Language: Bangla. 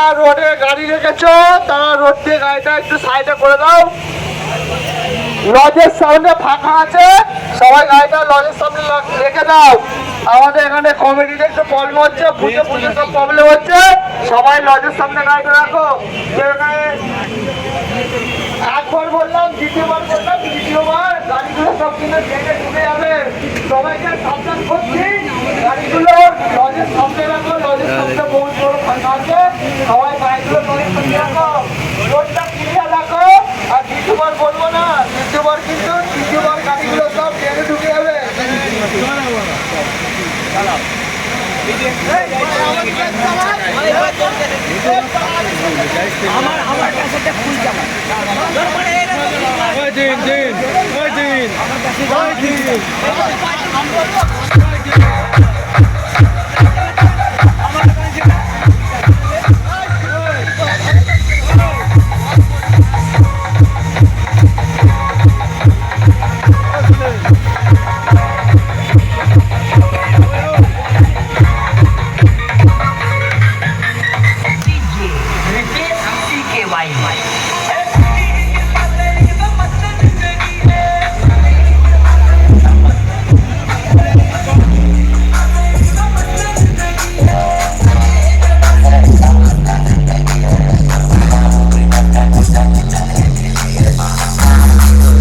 যারা রোডে গাড়ি রেখেছো তারা রোড দিয়ে গাড়িটা একটু সাইডে করে দাও। লজের সামনে ফাঁকা আছে, সবাই গাড়িটা লজের সামনে রেখে দাও। আমাদের এখানে কমিটিতে একটু প্রবলেম হচ্ছে, বুঝে বুঝে সব প্রবলেম হচ্ছে, সবাই লজের সামনে গাড়িটা রাখো। একবার বললাম, দ্বিতীয়বার বললাম, তৃতীয়বার গাড়িগুলো সব কিন্তু ট্রেনে ঢুকে যাবে। সবাইকে সাবধান করছি, গাড়িগুলো লজের সামনে রাখো। লজের সামনে বহু বড় ফাঁকা আছে, সবাই গাড়িগুলো লজের সামনে রাখো, রোডটা ক্লিয়ার রাখো। আর দ্বিতীয়বার বলবো না, দ্বিতীয়বার কিন্তু তৃতীয়বার গাড়িগুলো সব ট্রেনে ঢুকে যাবে। আমার কাছে একটা ফুল জামা দিন